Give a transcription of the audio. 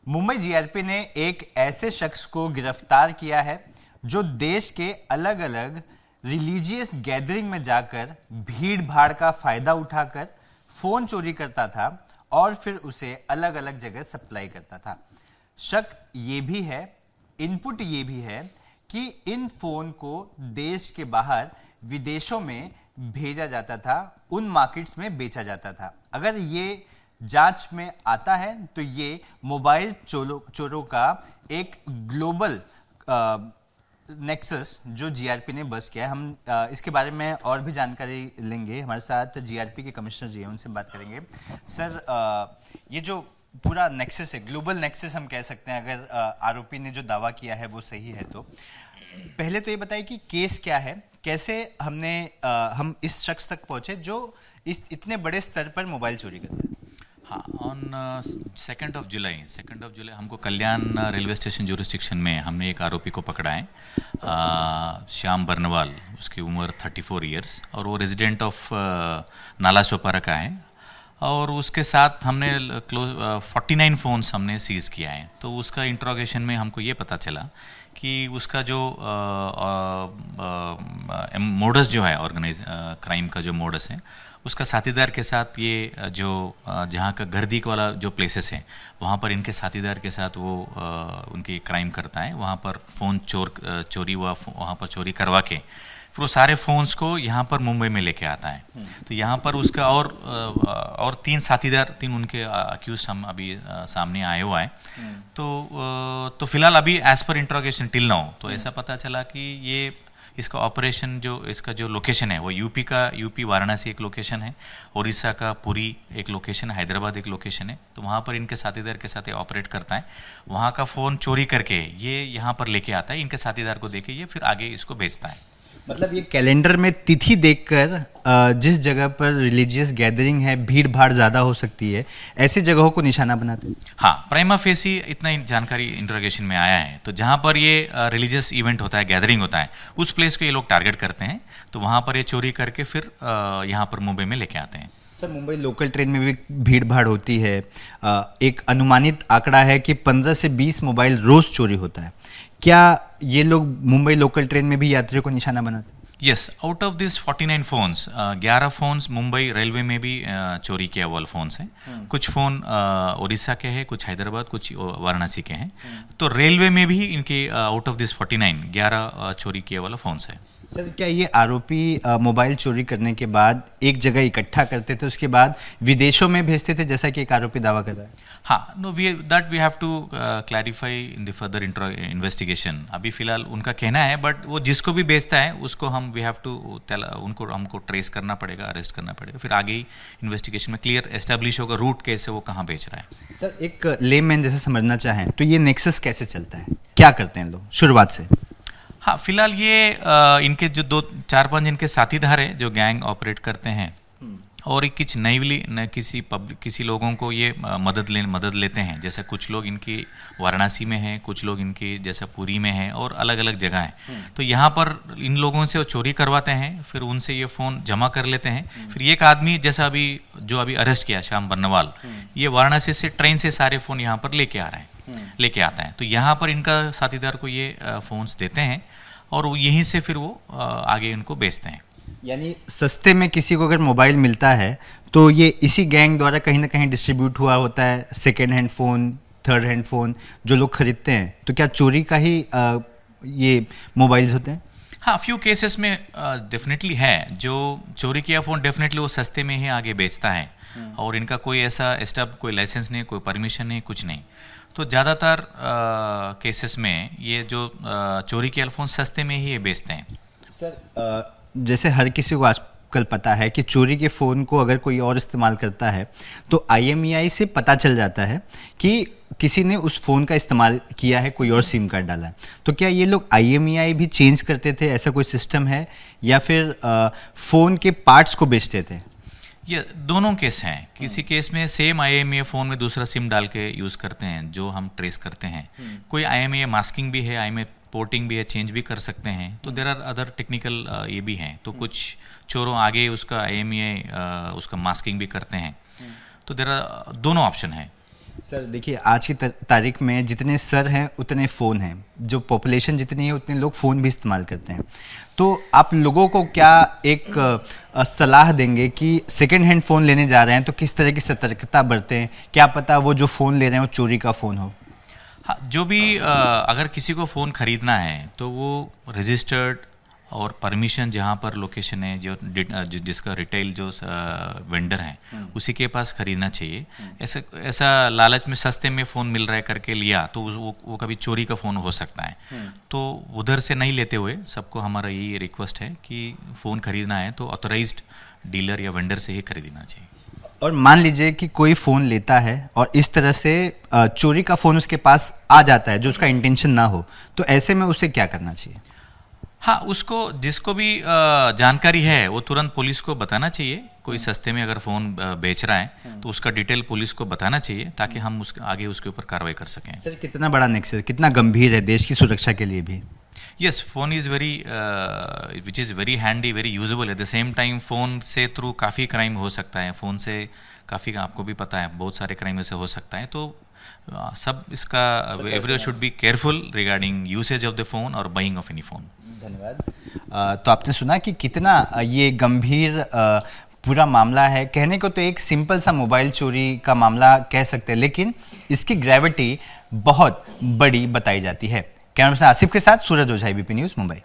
Mumbai GRP ने एक ऐसे शख्स को गिरफ्तार किया है जो देश के अलग अलग रिलीजियस गैदरिंग में जाकर भीड़ भाड़ का फायदा उठाकर फोन चोरी करता था और फिर उसे अलग अलग जगह सप्लाई करता था। शक ये भी है, इनपुट ये भी है कि इन फोन को देश के बाहर विदेशों में भेजा जाता था, उन मार्केट्स में बेचा जाता था। अगर ये जांच में आता है तो ये मोबाइल चोरों का एक ग्लोबल नेक्सस जो जीआरपी ने बस किया है। हम इसके बारे में और भी जानकारी लेंगे। हमारे साथ जीआरपी के कमिश्नर जी हैं, उनसे बात करेंगे। सर, ये जो पूरा नेक्सस है, ग्लोबल नेक्सस हम कह सकते हैं, अगर आरोपी ने जो दावा किया है वो सही है तो पहले तो ये बताइए कि केस क्या है, कैसे हम इस शख्स तक पहुंचे जो इतने बड़े स्तर पर मोबाइल चोरी करता है। हाँ, ऑन 2 जुलाई हमको कल्याण रेलवे स्टेशन जुरिस्डिक्शन में हमने एक आरोपी को पकड़ा है, श्याम बर्नवाल। उसकी उम्र 34 इयर्स और वो रेजिडेंट ऑफ नाला सोपारा का है। और उसके साथ हमने 49 फ़ोन्स हमने सीज़ किया है। तो उसका इंट्रोगेशन में हमको ये पता चला कि उसका जो मोडस जो है, ऑर्गेनाइज क्राइम का जो मोडस है, उसका साथीदार के साथ ये जो जहाँ का गर्दी वाला जो प्लेसेस हैं वहाँ पर इनके साथीदार के साथ वो उनकी क्राइम करता है। वहाँ पर फ़ोन चोरी हुआ, वहाँ पर चोरी करवा के फिर वो सारे फ़ोन्स को यहाँ पर मुंबई में लेके आता है। तो यहाँ पर उसका और 3 साथीदार, 3 उनके अक्यूज हम अभी सामने आए हुआ है। तो फिलहाल अभी as per interrogation till now तो ऐसा पता चला कि ये इसका ऑपरेशन इसका जो लोकेशन है वो यूपी वाराणसी एक लोकेशन है, उड़ीसा का पुरी एक लोकेशन है, हैदराबाद एक लोकेशन है। तो वहाँ पर इनके साथीदार के साथ ये ऑपरेट करता है। वहाँ का फ़ोन चोरी करके ये यहाँ पर लेके आता है, इनके साथीदार को देके ये फिर आगे इसको भेजता है। मतलब ये कैलेंडर में तिथि देखकर जिस जगह पर रिलीजियस गैदरिंग है, भीड़ भाड़ ज़्यादा हो सकती है, ऐसी जगहों को निशाना बनाते हैं। हाँ, प्राइमा फेसी इतना जानकारी इंट्रोगेशन में आया है। तो जहाँ पर ये रिलीजियस इवेंट होता है, गैदरिंग होता है, उस प्लेस को ये लोग टारगेट करते हैं। तो वहाँ पर ये चोरी करके फिर यहाँ पर मुंबई में लेके आते हैं। सर, मुंबई लोकल ट्रेन में भी भीड़ भाड़ होती है। एक अनुमानित आंकड़ा है कि 15 से 20 मोबाइल रोज चोरी होता है। क्या ये लोग मुंबई लोकल ट्रेन में भी यात्रियों को निशाना बनाते हैं? Yes, out of this 49 phones 11 phones Mumbai railway में भी चोरी किया हुआ फ़ोन्स हैं। कुछ फ़ोन उड़ीसा के हैं, कुछ हैदराबाद, कुछ वाराणसी के हैं। तो रेलवे में भी इनके आउट ऑफ दिस 49 11 चोरी किया वाला फ़ोन्स है। सर, क्या ये आरोपी मोबाइल चोरी करने के बाद एक जगह इकट्ठा करते थे, उसके बाद विदेशों में भेजते थे, जैसा कि एक आरोपी दावा कर रहा है? हाँ, no, we have to clarify in the further investigation. अभी फिलहाल उनका कहना है, बट वो जिसको भी बेचता है उसको वी हैव टू हमको ट्रेस करना पड़ेगा, अरेस्ट करना पड़ेगा। फिर आगे ही इन्वेस्टिगेशन में क्लियर एस्टेब्लिश होगा रूट कैसे वो कहाँ बेच रहा है। सर, एक लेमैन जैसे समझना चाहें तो ये नेक्सस कैसे चलता है, क्या करते हैं लोग शुरुआत से? हाँ, फिलहाल ये इनके जो 4-5 इनके साथीदार हैं जो गैंग ऑपरेट करते हैं, और कुछ किसी लोगों को ये मदद लेते हैं। जैसे कुछ लोग इनकी वाराणसी में हैं, कुछ लोग इनकी जैसे पुरी में हैं, और अलग अलग जगह हैं। तो यहाँ पर इन लोगों से वो चोरी करवाते हैं, फिर उनसे ये फ़ोन जमा कर लेते हैं। फिर एक आदमी जैसा अभी अरेस्ट किया, श्याम बर्नवाल, ये वाराणसी से ट्रेन से सारे फ़ोन यहाँ पर लेके आता है। तो यहाँ पर इनका साथीदार को ये फ़ोन्स देते हैं और यहीं से फिर वो आगे इनको बेचते हैं। यानी सस्ते में किसी को अगर मोबाइल मिलता है तो ये इसी गैंग द्वारा कहीं ना कहीं डिस्ट्रीब्यूट हुआ होता है। Second hand phone, third hand phone जो लोग खरीदते हैं, तो क्या चोरी का ही ये मोबाइल्स होते हैं? हाँ, फ्यू केसेस में डेफिनेटली है। जो चोरी किया फ़ोन डेफिनेटली वो सस्ते में ही आगे बेचता है, और इनका कोई ऐसा कोई लाइसेंस नहीं, कोई परमिशन नहीं, कुछ नहीं। तो ज़्यादातर केसेस में ये जो चोरी किया फ़ोन सस्ते में ही ये बेचते हैं। सर, जैसे हर किसी को आजकल पता है कि चोरी के फ़ोन को अगर कोई और इस्तेमाल करता है तो IMEI से पता चल जाता है कि किसी ने उस फ़ोन का इस्तेमाल किया है, कोई और सिम कार्ड डाला है। तो क्या ये लोग IMEI भी चेंज करते थे, ऐसा कोई सिस्टम है, या फिर फ़ोन के पार्ट्स को बेचते थे? ये दोनों केस हैं। किसी केस में सेम IMEI फ़ोन में दूसरा सिम डाल के यूज़ करते हैं, जो हम ट्रेस करते हैं। कोई IMEI मास्किंग भी है, IMEI पोर्टिंग भी है, चेंज भी कर सकते हैं। तो देर आर अदर टेक्निकल ये भी हैं। तो कुछ चोरों आगे उसका IMEI उसका मास्किंग भी करते हैं। तो देर आर दोनों ऑप्शन है। सर देखिए, आज की तारीख में जितने सर हैं उतने फ़ोन हैं, जो पॉपुलेशन जितनी है उतने लोग फ़ोन भी इस्तेमाल करते हैं। तो आप लोगों को क्या एक सलाह देंगे कि सेकेंड हैंड फ़ोन लेने जा रहे हैं तो किस तरह की सतर्कता बरतें? क्या पता वो जो फ़ोन ले रहे हैं वो चोरी का फ़ोन हो। हाँ, जो भी अगर किसी को फ़ोन ख़रीदना है तो वो रजिस्टर्ड और परमिशन जहाँ पर लोकेशन है, जिसका रिटेल जो वेंडर है उसी के पास ख़रीदना चाहिए। ऐसा लालच में सस्ते में फ़ोन मिल रहा है करके लिया तो वो कभी चोरी का फ़ोन हो सकता है। तो उधर से नहीं लेते हुए सबको हमारा यही रिक्वेस्ट है कि फ़ोन ख़रीदना है तो ऑथराइज्ड डीलर या वेंडर से ही खरीदना चाहिए। और मान लीजिए कि कोई फ़ोन लेता है और इस तरह से चोरी का फ़ोन उसके पास आ जाता है जो उसका इंटेंशन ना हो, तो ऐसे में उसे क्या करना चाहिए? हाँ, उसको जिसको भी जानकारी है वो तुरंत पुलिस को बताना चाहिए। कोई सस्ते में अगर फ़ोन बेच रहा है तो उसका डिटेल पुलिस को बताना चाहिए ताकि हम आगे उसके ऊपर कार्रवाई कर सकें। सर कितना बड़ा नेक्सस, कितना गंभीर है देश की सुरक्षा के लिए भी? Yes, phone is which is very handy, very usable. At the same time, phone से थ्रू काफ़ी क्राइम हो सकता है। फ़ोन से काफ़ी, आपको भी पता है, बहुत सारे क्राइम ऐसे हो सकता है। तो सब इसका everyone should be careful regarding usage of the phone और बाइंग ऑफ एनी फ़ोन। धन्यवाद। तो आपने सुना कि कितना ये गंभीर पूरा मामला है। कहने को तो एक सिंपल सा मोबाइल चोरी का मामला कह सकते हैं, लेकिन इसकी ग्रेविटी बहुत बड़ी बताई जाती है। कैमरा पर्सन आसिफ के साथ सूरज ओझा, ABP न्यूज़, मुंबई।